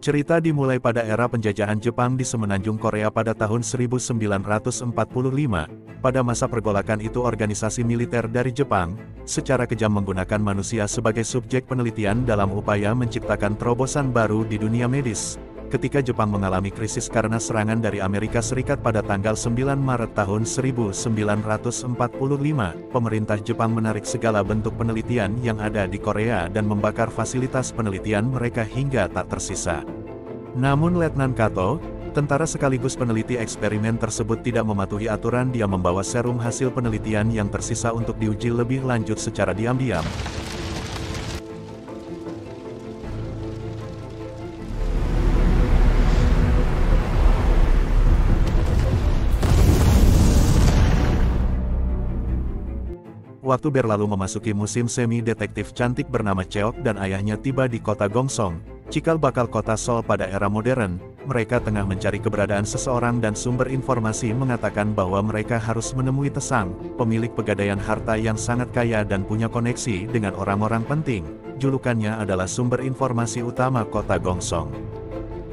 Cerita dimulai pada era penjajahan Jepang di semenanjung Korea pada tahun 1945. Pada masa pergolakan itu organisasi militer dari Jepang, secara kejam menggunakan manusia sebagai subjek penelitian dalam upaya menciptakan terobosan baru di dunia medis. Ketika Jepang mengalami krisis karena serangan dari Amerika Serikat pada tanggal 9 Maret tahun 1945, pemerintah Jepang menarik segala bentuk penelitian yang ada di Korea dan membakar fasilitas penelitian mereka hingga tak tersisa. Namun Letnan Kato, tentara sekaligus peneliti eksperimen tersebut tidak mematuhi aturan. Dia membawa serum hasil penelitian yang tersisa untuk diuji lebih lanjut secara diam-diam. Waktu berlalu memasuki musim semi detektif cantik bernama Cheok dan ayahnya tiba di kota Gongsong, cikal bakal kota Seoul pada era modern. Mereka tengah mencari keberadaan seseorang dan sumber informasi mengatakan bahwa mereka harus menemui Tesang, pemilik pegadaian harta yang sangat kaya dan punya koneksi dengan orang-orang penting. Julukannya adalah sumber informasi utama kota Gongsong.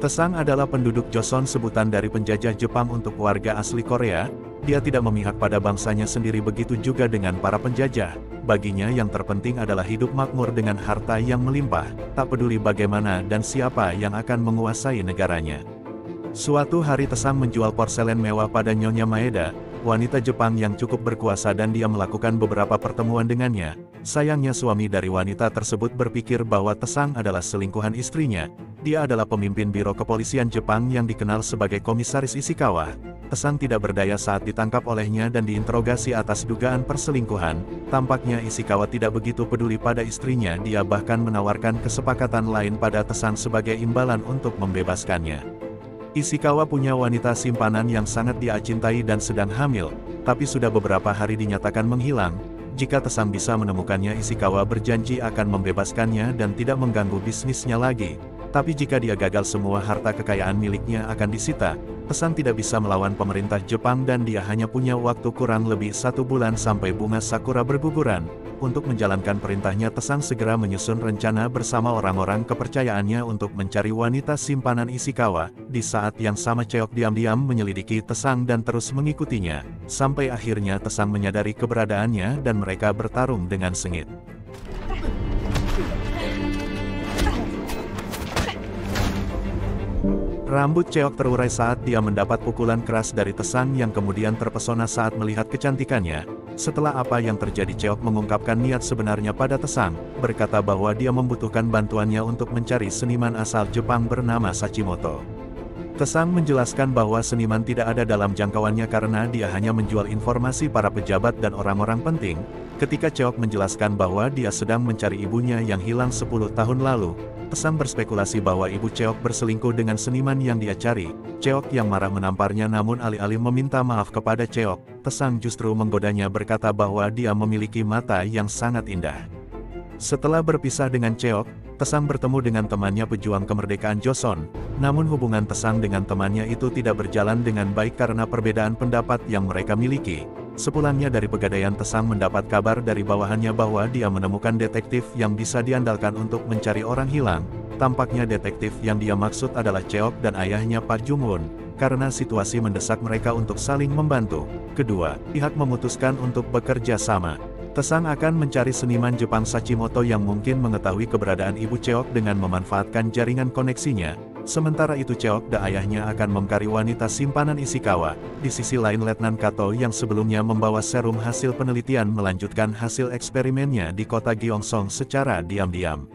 Tesang adalah penduduk Joseon, sebutan dari penjajah Jepang untuk warga asli Korea. Dia tidak memihak pada bangsanya sendiri, begitu juga dengan para penjajah. Baginya yang terpenting adalah hidup makmur dengan harta yang melimpah, tak peduli bagaimana dan siapa yang akan menguasai negaranya. Suatu hari Tesang menjual porselen mewah pada Nyonya Maeda, wanita Jepang yang cukup berkuasa, dan dia melakukan beberapa pertemuan dengannya. Sayangnya suami dari wanita tersebut berpikir bahwa Tesang adalah selingkuhan istrinya. Dia adalah pemimpin biro kepolisian Jepang yang dikenal sebagai Komisaris Ishikawa. Tesang tidak berdaya saat ditangkap olehnya dan diinterogasi atas dugaan perselingkuhan. Tampaknya Ishikawa tidak begitu peduli pada istrinya. Dia bahkan menawarkan kesepakatan lain pada Tesang sebagai imbalan untuk membebaskannya. Ishikawa punya wanita simpanan yang sangat dia cintai dan sedang hamil, tapi sudah beberapa hari dinyatakan menghilang. Jika Tesang bisa menemukannya, Ishikawa berjanji akan membebaskannya dan tidak mengganggu bisnisnya lagi. Tapi jika dia gagal, semua harta kekayaan miliknya akan disita. Tesang tidak bisa melawan pemerintah Jepang dan dia hanya punya waktu kurang lebih 1 bulan sampai bunga sakura berguguran. Untuk menjalankan perintahnya, Tesang segera menyusun rencana bersama orang-orang kepercayaannya untuk mencari wanita simpanan Ishikawa. Di saat yang sama Cheok diam-diam menyelidiki Tesang dan terus mengikutinya, sampai akhirnya Tesang menyadari keberadaannya dan mereka bertarung dengan sengit. Rambut Cheok terurai saat dia mendapat pukulan keras dari Tesang yang kemudian terpesona saat melihat kecantikannya. Setelah apa yang terjadi, Cheok mengungkapkan niat sebenarnya pada Tesang, berkata bahwa dia membutuhkan bantuannya untuk mencari seniman asal Jepang bernama Sachimoto. Tesang menjelaskan bahwa seniman tidak ada dalam jangkauannya karena dia hanya menjual informasi para pejabat dan orang-orang penting. Ketika Cheok menjelaskan bahwa dia sedang mencari ibunya yang hilang 10 tahun lalu, Tesang berspekulasi bahwa ibu Cheok berselingkuh dengan seniman yang dia cari. Cheok yang marah menamparnya, namun alih-alih meminta maaf kepada Cheok, Tesang justru menggodanya berkata bahwa dia memiliki mata yang sangat indah. Setelah berpisah dengan Cheok, Tesang bertemu dengan temannya pejuang kemerdekaan Joseon. Namun hubungan Tesang dengan temannya itu tidak berjalan dengan baik karena perbedaan pendapat yang mereka miliki. Sepulangnya dari pegadaian, Tesang mendapat kabar dari bawahannya bahwa dia menemukan detektif yang bisa diandalkan untuk mencari orang hilang. Tampaknya detektif yang dia maksud adalah Cheok dan ayahnya Pak Jung-won. Karena situasi mendesak mereka untuk saling membantu, kedua pihak memutuskan untuk bekerja sama. Tesang akan mencari seniman Jepang Sachimoto yang mungkin mengetahui keberadaan ibu Cheok dengan memanfaatkan jaringan koneksinya. Sementara itu Cheok dan ayahnya akan memcari wanita simpanan Ishikawa. Di sisi lain, Letnan Kato yang sebelumnya membawa serum hasil penelitian melanjutkan hasil eksperimennya di kota Gyeongsong secara diam-diam.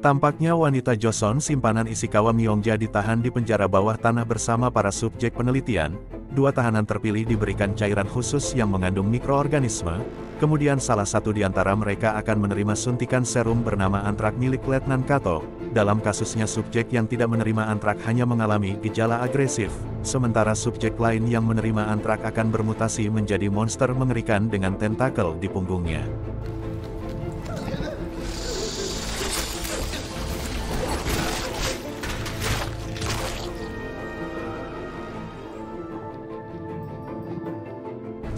Tampaknya wanita Joseon simpanan Ishikawa Myongja ditahan di penjara bawah tanah bersama para subjek penelitian. 2 tahanan terpilih diberikan cairan khusus yang mengandung mikroorganisme. Kemudian salah satu di antara mereka akan menerima suntikan serum bernama antrak milik Letnan Kato. Dalam kasusnya, subjek yang tidak menerima antrak hanya mengalami gejala agresif, sementara subjek lain yang menerima antrak akan bermutasi menjadi monster mengerikan dengan tentakel di punggungnya.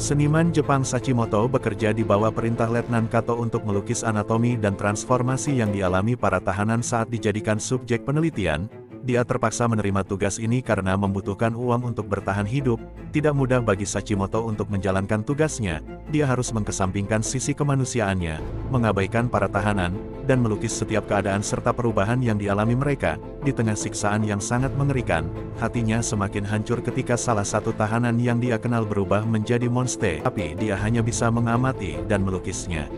Seniman Jepang Sachimoto bekerja di bawah perintah Letnan Kato untuk melukis anatomi dan transformasi yang dialami para tahanan saat dijadikan subjek penelitian. Dia terpaksa menerima tugas ini karena membutuhkan uang untuk bertahan hidup. Tidak mudah bagi Sachimoto untuk menjalankan tugasnya. Dia harus mengkesampingkan sisi kemanusiaannya, mengabaikan para tahanan, dan melukis setiap keadaan serta perubahan yang dialami mereka. Di tengah siksaan yang sangat mengerikan, hatinya semakin hancur ketika salah satu tahanan yang dia kenal berubah menjadi monster. Tapi dia hanya bisa mengamati dan melukisnya.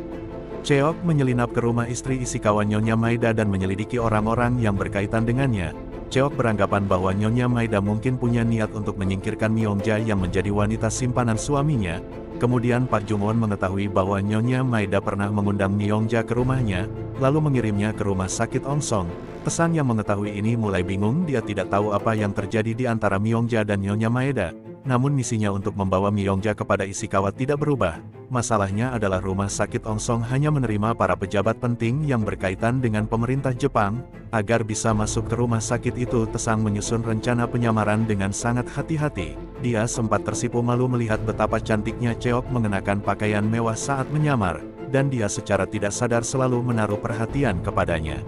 Cheok menyelinap ke rumah istri Ishikawa Nyonya Maeda dan menyelidiki orang-orang yang berkaitan dengannya. Cheok beranggapan bahwa Nyonya Maeda mungkin punya niat untuk menyingkirkan Myongja yang menjadi wanita simpanan suaminya. Kemudian Pak Jungwon mengetahui bahwa Nyonya Maeda pernah mengundang Myongja ke rumahnya, lalu mengirimnya ke rumah sakit Ongsong. Tesang yang mengetahui ini mulai bingung, dia tidak tahu apa yang terjadi di antara Myongja dan Nyonya Maeda. Namun misinya untuk membawa Myongja kepada Ishikawa tidak berubah. Masalahnya adalah rumah sakit Ongsong hanya menerima para pejabat penting yang berkaitan dengan pemerintah Jepang. Agar bisa masuk ke rumah sakit itu, Tesang menyusun rencana penyamaran dengan sangat hati-hati. Dia sempat tersipu malu melihat betapa cantiknya Cheok mengenakan pakaian mewah saat menyamar, dan dia secara tidak sadar selalu menaruh perhatian kepadanya.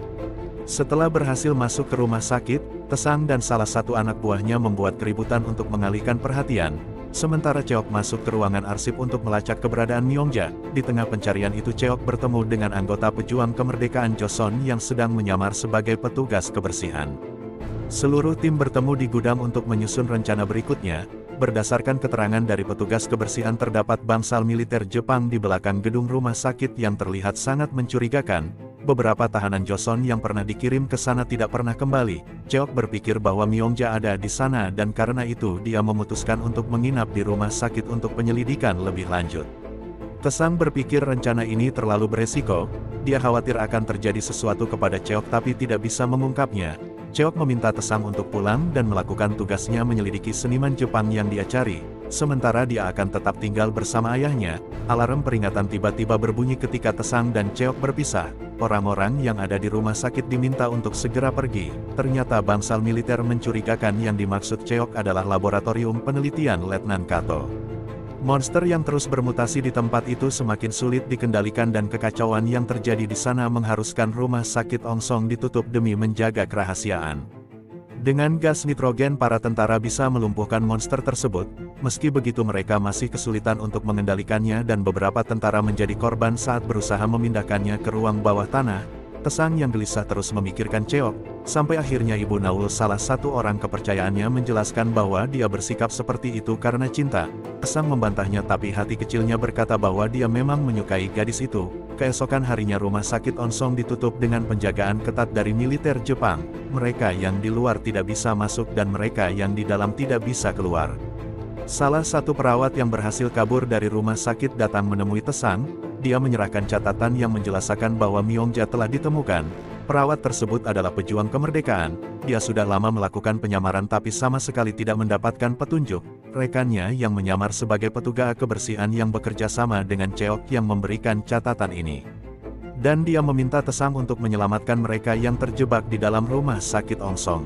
Setelah berhasil masuk ke rumah sakit, Tesang dan salah satu anak buahnya membuat keributan untuk mengalihkan perhatian. Sementara Cheok masuk ke ruangan arsip untuk melacak keberadaan Myongja. Di tengah pencarian itu Cheok bertemu dengan anggota pejuang kemerdekaan Joseon yang sedang menyamar sebagai petugas kebersihan. Seluruh tim bertemu di gudang untuk menyusun rencana berikutnya. Berdasarkan keterangan dari petugas kebersihan, terdapat bangsal militer Jepang di belakang gedung rumah sakit yang terlihat sangat mencurigakan. Beberapa tahanan Joseon yang pernah dikirim ke sana tidak pernah kembali. Cheok berpikir bahwa Myongja ada di sana dan karena itu dia memutuskan untuk menginap di rumah sakit untuk penyelidikan lebih lanjut. Tesang berpikir rencana ini terlalu beresiko. Dia khawatir akan terjadi sesuatu kepada Cheok tapi tidak bisa mengungkapnya. Cheok meminta Tesang untuk pulang dan melakukan tugasnya menyelidiki seniman Jepang yang dia cari. Sementara dia akan tetap tinggal bersama ayahnya. Alarm peringatan tiba-tiba berbunyi ketika Tesang dan Cheok berpisah. Orang-orang yang ada di rumah sakit diminta untuk segera pergi. Ternyata bangsal militer mencurigakan yang dimaksud Cheok adalah laboratorium penelitian Letnan Kato. Monster yang terus bermutasi di tempat itu semakin sulit dikendalikan dan kekacauan yang terjadi di sana mengharuskan rumah sakit Ongsong ditutup demi menjaga kerahasiaan. Dengan gas nitrogen para tentara bisa melumpuhkan monster tersebut. Meski begitu mereka masih kesulitan untuk mengendalikannya dan beberapa tentara menjadi korban saat berusaha memindahkannya ke ruang bawah tanah. Tesang yang gelisah terus memikirkan Cheok, sampai akhirnya Ibu Naul, salah satu orang kepercayaannya, menjelaskan bahwa dia bersikap seperti itu karena cinta. Tesang membantahnya tapi hati kecilnya berkata bahwa dia memang menyukai gadis itu. Keesokan harinya rumah sakit Ongsong ditutup dengan penjagaan ketat dari militer Jepang. Mereka yang di luar tidak bisa masuk dan mereka yang di dalam tidak bisa keluar. Salah satu perawat yang berhasil kabur dari rumah sakit datang menemui Tesang. Dia menyerahkan catatan yang menjelaskan bahwa Myongja telah ditemukan. Perawat tersebut adalah pejuang kemerdekaan. Dia sudah lama melakukan penyamaran tapi sama sekali tidak mendapatkan petunjuk. Rekannya yang menyamar sebagai petugas kebersihan yang bekerja sama dengan Cheok yang memberikan catatan ini. Dan dia meminta Tesang untuk menyelamatkan mereka yang terjebak di dalam rumah sakit Ongsong.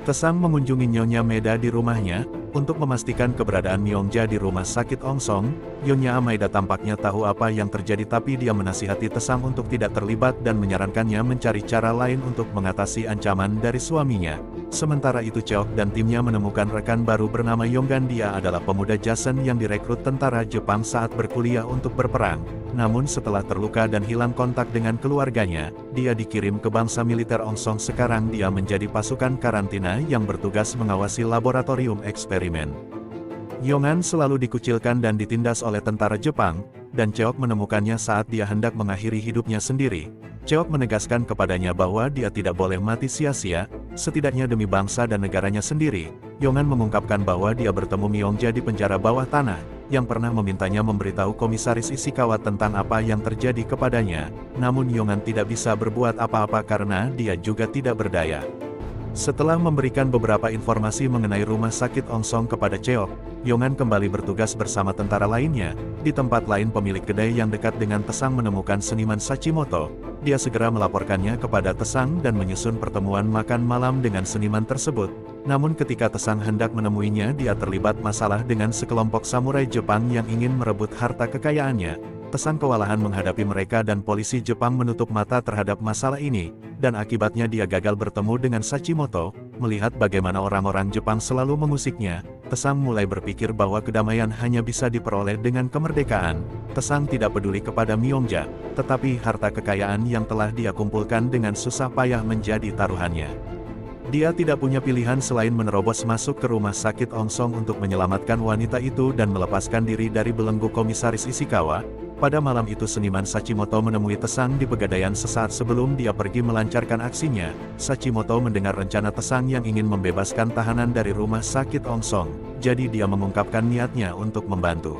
Tesang mengunjungi Nyonya Maeda di rumahnya, untuk memastikan keberadaan Myongja di rumah sakit Ongsong. Nyonya Maeda tampaknya tahu apa yang terjadi tapi dia menasihati Tesang untuk tidak terlibat dan menyarankannya mencari cara lain untuk mengatasi ancaman dari suaminya. Sementara itu Cheok dan timnya menemukan rekan baru bernama Yonggan. Dia adalah pemuda Jason yang direkrut tentara Jepang saat berkuliah untuk berperang. Namun setelah terluka dan hilang kontak dengan keluarganya, dia dikirim ke bangsa militer Ongsong. Sekarang dia menjadi pasukan karantina yang bertugas mengawasi laboratorium eksperimen. Yongan selalu dikucilkan dan ditindas oleh tentara Jepang, dan Cheok menemukannya saat dia hendak mengakhiri hidupnya sendiri. Cheok menegaskan kepadanya bahwa dia tidak boleh mati sia-sia, setidaknya demi bangsa dan negaranya sendiri. Yongan mengungkapkan bahwa dia bertemu Myongja di penjara bawah tanah, yang pernah memintanya memberitahu Komisaris Ishikawa tentang apa yang terjadi kepadanya. Namun Yongan tidak bisa berbuat apa-apa karena dia juga tidak berdaya. Setelah memberikan beberapa informasi mengenai rumah sakit Ongsong kepada Cheok, Yongan kembali bertugas bersama tentara lainnya. Di tempat lain, pemilik kedai yang dekat dengan Tesang menemukan seniman Sachimoto. Dia segera melaporkannya kepada Tesang dan menyusun pertemuan makan malam dengan seniman tersebut. Namun ketika Tesang hendak menemuinya, dia terlibat masalah dengan sekelompok samurai Jepang yang ingin merebut harta kekayaannya. Tesang kewalahan menghadapi mereka dan polisi Jepang menutup mata terhadap masalah ini, dan akibatnya dia gagal bertemu dengan Sachimoto. Melihat bagaimana orang-orang Jepang selalu mengusiknya, Tesang mulai berpikir bahwa kedamaian hanya bisa diperoleh dengan kemerdekaan. Tesang tidak peduli kepada Myongja, tetapi harta kekayaan yang telah dia kumpulkan dengan susah payah menjadi taruhannya. Dia tidak punya pilihan selain menerobos masuk ke rumah sakit Ongsong untuk menyelamatkan wanita itu dan melepaskan diri dari belenggu Komisaris Ishikawa. Pada malam itu seniman Sachimoto menemui Tesang di Pegadaian sesaat sebelum dia pergi melancarkan aksinya. Sachimoto mendengar rencana Tesang yang ingin membebaskan tahanan dari rumah sakit Ongsong, jadi dia mengungkapkan niatnya untuk membantu.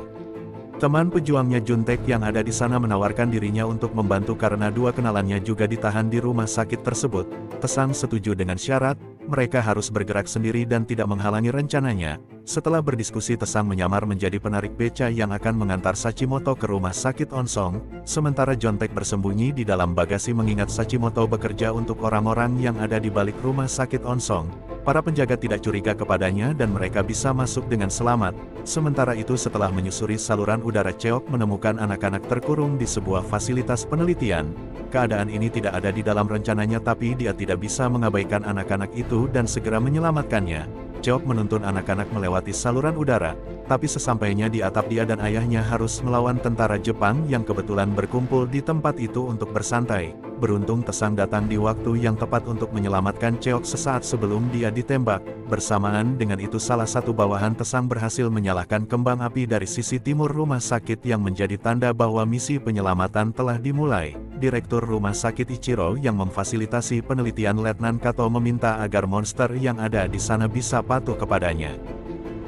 Teman pejuangnya Juntek yang ada di sana menawarkan dirinya untuk membantu karena dua kenalannya juga ditahan di rumah sakit tersebut. Tesang setuju dengan syarat, mereka harus bergerak sendiri dan tidak menghalangi rencananya. Setelah berdiskusi, Tesang menyamar menjadi penarik beca yang akan mengantar Sachimoto ke rumah sakit Ongsong, sementara Juntek bersembunyi di dalam bagasi mengingat Sachimoto bekerja untuk orang-orang yang ada di balik rumah sakit Ongsong. Para penjaga tidak curiga kepadanya dan mereka bisa masuk dengan selamat. Sementara itu setelah menyusuri saluran udara, Cheok menemukan anak-anak terkurung di sebuah fasilitas penelitian. Keadaan ini tidak ada di dalam rencananya tapi dia tidak bisa mengabaikan anak-anak itu dan segera menyelamatkannya. Cheok menuntun anak-anak melewati saluran udara, tapi sesampainya di atap dia dan ayahnya harus melawan tentara Jepang yang kebetulan berkumpul di tempat itu untuk bersantai. Beruntung Tesang datang di waktu yang tepat untuk menyelamatkan Cheok sesaat sebelum dia ditembak. Bersamaan dengan itu salah satu bawahan Tesang berhasil menyalakan kembang api dari sisi timur rumah sakit yang menjadi tanda bahwa misi penyelamatan telah dimulai. Direktur rumah sakit Ichiro yang memfasilitasi penelitian Letnan Kato meminta agar monster yang ada di sana bisa patuh kepadanya.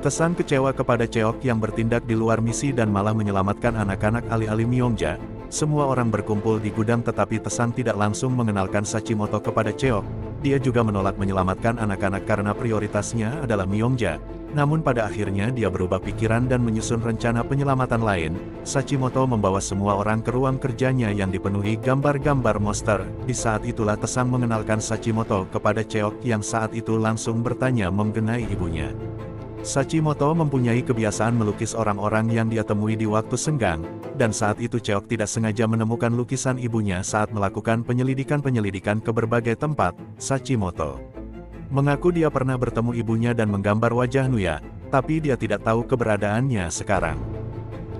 Tesang kecewa kepada Cheok yang bertindak di luar misi dan malah menyelamatkan anak-anak alih-alih Myongja. Semua orang berkumpul di gudang tetapi Tesang tidak langsung mengenalkan Sachimoto kepada Cheok. Dia juga menolak menyelamatkan anak-anak karena prioritasnya adalah Myongja. Namun pada akhirnya dia berubah pikiran dan menyusun rencana penyelamatan lain. Sachimoto membawa semua orang ke ruang kerjanya yang dipenuhi gambar-gambar monster. Di saat itulah Tesang mengenalkan Sachimoto kepada Cheok yang saat itu langsung bertanya mengenai ibunya. Sachimoto mempunyai kebiasaan melukis orang-orang yang dia temui di waktu senggang, dan saat itu Cheok tidak sengaja menemukan lukisan ibunya saat melakukan penyelidikan ke berbagai tempat. Sachimoto mengaku dia pernah bertemu ibunya dan menggambar wajah Nuya, tapi dia tidak tahu keberadaannya sekarang.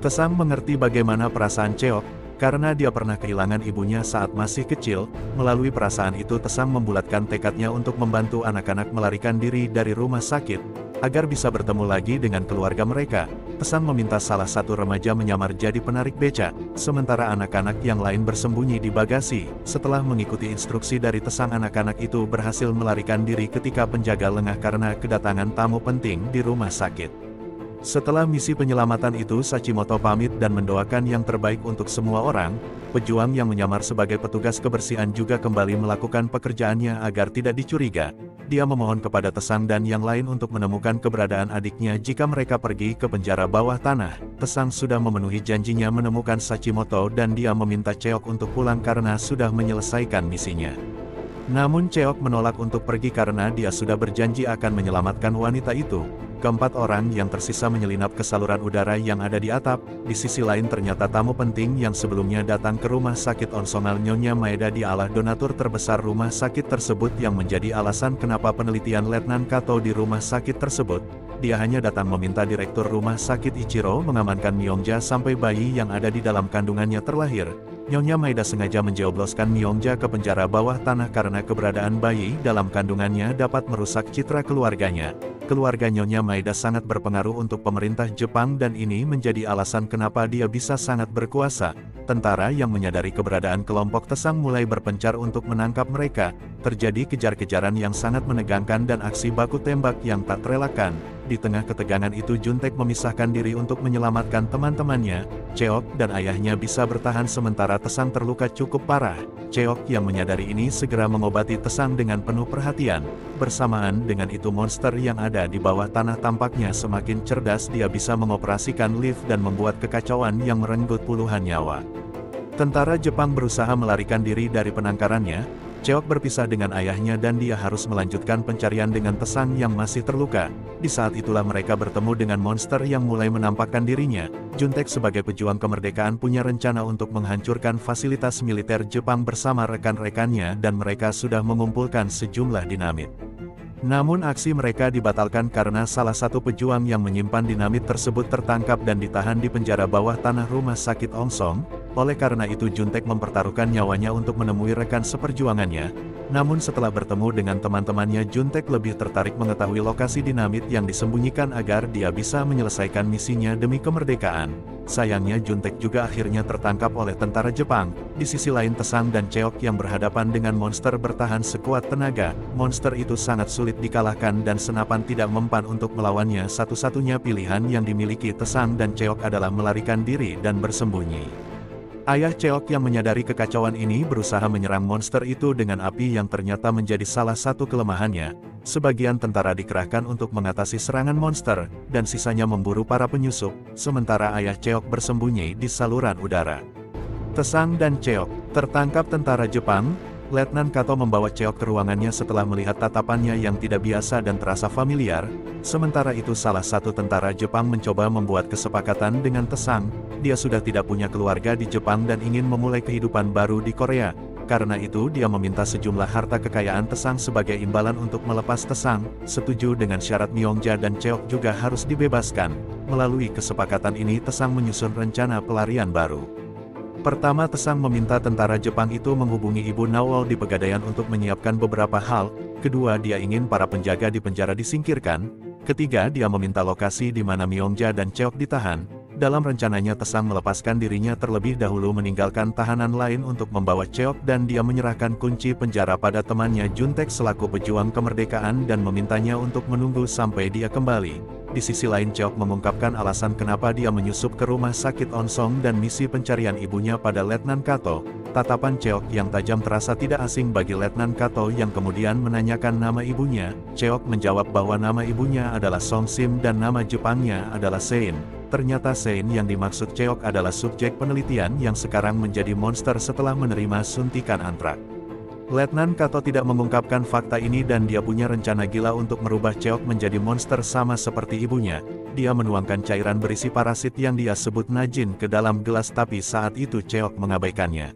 Tesang mengerti bagaimana perasaan Cheok, karena dia pernah kehilangan ibunya saat masih kecil. Melalui perasaan itu Tesang membulatkan tekadnya untuk membantu anak-anak melarikan diri dari rumah sakit. Agar bisa bertemu lagi dengan keluarga mereka, Tesang meminta salah satu remaja menyamar jadi penarik beca, sementara anak-anak yang lain bersembunyi di bagasi. Setelah mengikuti instruksi dari Tesang, anak-anak itu berhasil melarikan diri ketika penjaga lengah karena kedatangan tamu penting di rumah sakit. Setelah misi penyelamatan itu, Sachimoto pamit dan mendoakan yang terbaik untuk semua orang. Pejuang yang menyamar sebagai petugas kebersihan juga kembali melakukan pekerjaannya agar tidak dicuriga. Dia memohon kepada Tesang dan yang lain untuk menemukan keberadaan adiknya jika mereka pergi ke penjara bawah tanah. Tesang sudah memenuhi janjinya menemukan Sachimoto dan dia meminta Cheok untuk pulang karena sudah menyelesaikan misinya. Namun Cheok menolak untuk pergi karena dia sudah berjanji akan menyelamatkan wanita itu. Keempat orang yang tersisa menyelinap ke saluran udara yang ada di atap. Di sisi lain ternyata tamu penting yang sebelumnya datang ke rumah sakit Onsongal, Nyonya Maeda, dialah donatur terbesar rumah sakit tersebut yang menjadi alasan kenapa penelitian Letnan Kato di rumah sakit tersebut. Dia hanya datang meminta direktur rumah sakit Ichiro mengamankan Myongja sampai bayi yang ada di dalam kandungannya terlahir. Nyonya Maeda sengaja menjebloskan Myongja ke penjara bawah tanah karena keberadaan bayi dalam kandungannya dapat merusak citra keluarganya. Keluarga Nyonya Maeda sangat berpengaruh untuk pemerintah Jepang dan ini menjadi alasan kenapa dia bisa sangat berkuasa. Tentara yang menyadari keberadaan kelompok Tesang mulai berpencar untuk menangkap mereka. Terjadi kejar-kejaran yang sangat menegangkan dan aksi baku tembak yang tak terelakkan. Di tengah ketegangan itu Juntek memisahkan diri untuk menyelamatkan teman-temannya. Cheok dan ayahnya bisa bertahan sementara Tesang terluka cukup parah. Cheok yang menyadari ini segera mengobati Tesang dengan penuh perhatian. Bersamaan dengan itu monster yang ada di bawah tanah tampaknya semakin cerdas. Dia bisa mengoperasikan lift dan membuat kekacauan yang merenggut puluhan nyawa. Tentara Jepang berusaha melarikan diri dari penangkarannya. Cheok berpisah dengan ayahnya dan dia harus melanjutkan pencarian dengan Tesang yang masih terluka. Di saat itulah mereka bertemu dengan monster yang mulai menampakkan dirinya. Juntek sebagai pejuang kemerdekaan punya rencana untuk menghancurkan fasilitas militer Jepang bersama rekan-rekannya dan mereka sudah mengumpulkan sejumlah dinamit. Namun aksi mereka dibatalkan karena salah satu pejuang yang menyimpan dinamit tersebut tertangkap dan ditahan di penjara bawah tanah rumah sakit Ongsong. Oleh karena itu Juntek mempertaruhkan nyawanya untuk menemui rekan seperjuangannya. Namun setelah bertemu dengan teman-temannya, Juntek lebih tertarik mengetahui lokasi dinamit yang disembunyikan agar dia bisa menyelesaikan misinya demi kemerdekaan. Sayangnya Juntek juga akhirnya tertangkap oleh tentara Jepang. Di sisi lain Tesang dan Cheok yang berhadapan dengan monster bertahan sekuat tenaga. Monster itu sangat sulit dikalahkan dan senapan tidak mempan untuk melawannya. Satu-satunya pilihan yang dimiliki Tesang dan Cheok adalah melarikan diri dan bersembunyi. Ayah Cheok yang menyadari kekacauan ini berusaha menyerang monster itu dengan api yang ternyata menjadi salah satu kelemahannya. Sebagian tentara dikerahkan untuk mengatasi serangan monster, dan sisanya memburu para penyusup, sementara ayah Cheok bersembunyi di saluran udara. Tesang dan Cheok tertangkap tentara Jepang. Letnan Kato membawa Cheok ke ruangannya setelah melihat tatapannya yang tidak biasa dan terasa familiar. Sementara itu salah satu tentara Jepang mencoba membuat kesepakatan dengan Tesang. Dia sudah tidak punya keluarga di Jepang dan ingin memulai kehidupan baru di Korea. Karena itu dia meminta sejumlah harta kekayaan Tesang sebagai imbalan untuk melepas Tesang. Setuju dengan syarat Myongja dan Cheok juga harus dibebaskan. Melalui kesepakatan ini Tesang menyusun rencana pelarian baru. Pertama Tesang meminta tentara Jepang itu menghubungi Ibu Nawol di Pegadaian untuk menyiapkan beberapa hal. Kedua dia ingin para penjaga di penjara disingkirkan. Ketiga dia meminta lokasi di mana Myongja dan Cheok ditahan. Dalam rencananya Tesang melepaskan dirinya terlebih dahulu meninggalkan tahanan lain untuk membawa Cheok dan dia menyerahkan kunci penjara pada temannya Juntek selaku pejuang kemerdekaan dan memintanya untuk menunggu sampai dia kembali. Di sisi lain Cheok mengungkapkan alasan kenapa dia menyusup ke rumah sakit Ongsong dan misi pencarian ibunya pada Letnan Kato. Tatapan Cheok yang tajam terasa tidak asing bagi Letnan Kato yang kemudian menanyakan nama ibunya. Cheok menjawab bahwa nama ibunya adalah Song Sim dan nama Jepangnya adalah Sein. Ternyata Sein yang dimaksud Cheok adalah subjek penelitian yang sekarang menjadi monster setelah menerima suntikan antrak. Letnan Kato tidak mengungkapkan fakta ini dan dia punya rencana gila untuk merubah Cheok menjadi monster sama seperti ibunya. Dia menuangkan cairan berisi parasit yang dia sebut najin ke dalam gelas tapi saat itu Cheok mengabaikannya.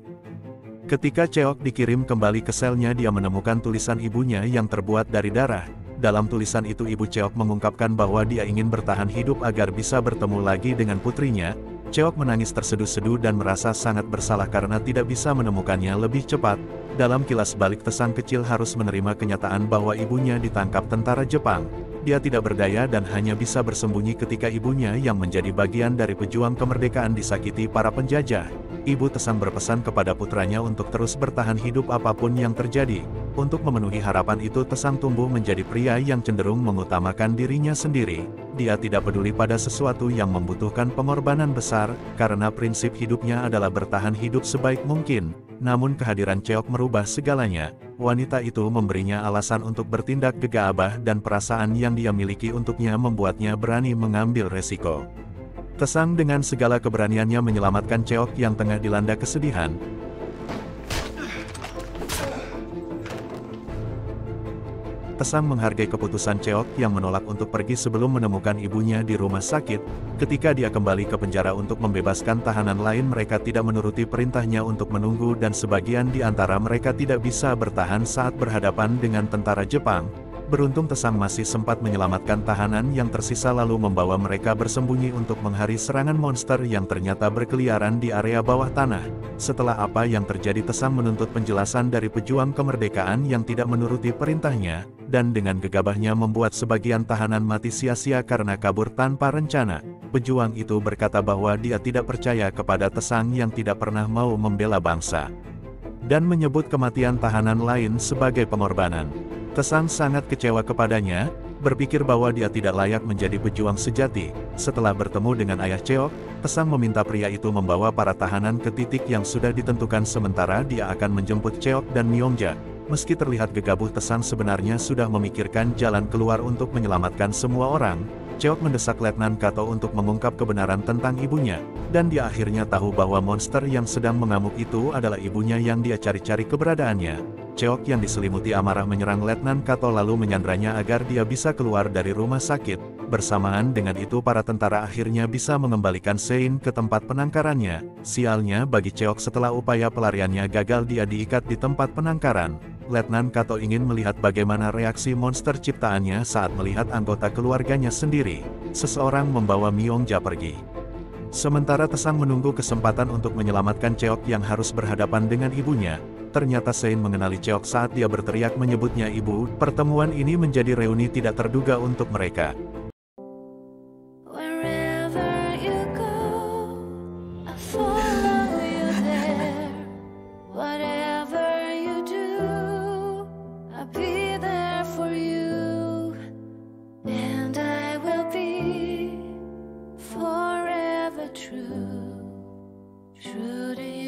Ketika Cheok dikirim kembali ke selnya dia menemukan tulisan ibunya yang terbuat dari darah. Dalam tulisan itu Ibu Cheok mengungkapkan bahwa dia ingin bertahan hidup agar bisa bertemu lagi dengan putrinya. Cheok menangis terseduh-seduh dan merasa sangat bersalah karena tidak bisa menemukannya lebih cepat. Dalam kilas balik Tesang kecil harus menerima kenyataan bahwa ibunya ditangkap tentara Jepang. Dia tidak berdaya dan hanya bisa bersembunyi ketika ibunya yang menjadi bagian dari pejuang kemerdekaan disakiti para penjajah. Ibu Tesang berpesan kepada putranya untuk terus bertahan hidup apapun yang terjadi. Untuk memenuhi harapan itu Tesang tumbuh menjadi pria yang cenderung mengutamakan dirinya sendiri. Dia tidak peduli pada sesuatu yang membutuhkan pengorbanan besar, karena prinsip hidupnya adalah bertahan hidup sebaik mungkin. Namun kehadiran Cheok merubah segalanya. Wanita itu memberinya alasan untuk bertindak gegabah dan perasaan yang dia miliki untuknya membuatnya berani mengambil resiko. Tesang dengan segala keberaniannya menyelamatkan Cheok yang tengah dilanda kesedihan. Tesang menghargai keputusan Cheok yang menolak untuk pergi sebelum menemukan ibunya di rumah sakit. Ketika dia kembali ke penjara untuk membebaskan tahanan lain mereka tidak menuruti perintahnya untuk menunggu dan sebagian di antara mereka tidak bisa bertahan saat berhadapan dengan tentara Jepang. Beruntung Tesang masih sempat menyelamatkan tahanan yang tersisa lalu membawa mereka bersembunyi untuk menghari serangan monster yang ternyata berkeliaran di area bawah tanah. Setelah apa yang terjadi Tesang menuntut penjelasan dari pejuang kemerdekaan yang tidak menuruti perintahnya, dan dengan gegabahnya membuat sebagian tahanan mati sia-sia karena kabur tanpa rencana. Pejuang itu berkata bahwa dia tidak percaya kepada Tesang yang tidak pernah mau membela bangsa, dan menyebut kematian tahanan lain sebagai pengorbanan. Tesang sangat kecewa kepadanya, berpikir bahwa dia tidak layak menjadi pejuang sejati. Setelah bertemu dengan ayah Cheok, Tesang meminta pria itu membawa para tahanan ke titik yang sudah ditentukan sementara dia akan menjemput Cheok dan Myongja. Meski terlihat gegabah Tesang sebenarnya sudah memikirkan jalan keluar untuk menyelamatkan semua orang. Cheok mendesak Letnan Kato untuk mengungkap kebenaran tentang ibunya, dan dia akhirnya tahu bahwa monster yang sedang mengamuk itu adalah ibunya yang dia cari-cari keberadaannya. Cheok yang diselimuti amarah menyerang Letnan Kato lalu menyandranya agar dia bisa keluar dari rumah sakit. Bersamaan dengan itu para tentara akhirnya bisa mengembalikan Sein ke tempat penangkarannya. Sialnya bagi Cheok setelah upaya pelariannya gagal dia diikat di tempat penangkaran. Letnan Kato ingin melihat bagaimana reaksi monster ciptaannya saat melihat anggota keluarganya sendiri, seseorang membawa Myongja pergi. Sementara Tesang menunggu kesempatan untuk menyelamatkan Cheok yang harus berhadapan dengan ibunya, ternyata Sein mengenali Cheok saat dia berteriak menyebutnya ibu. Pertemuan ini menjadi reuni tidak terduga untuk mereka. True to you.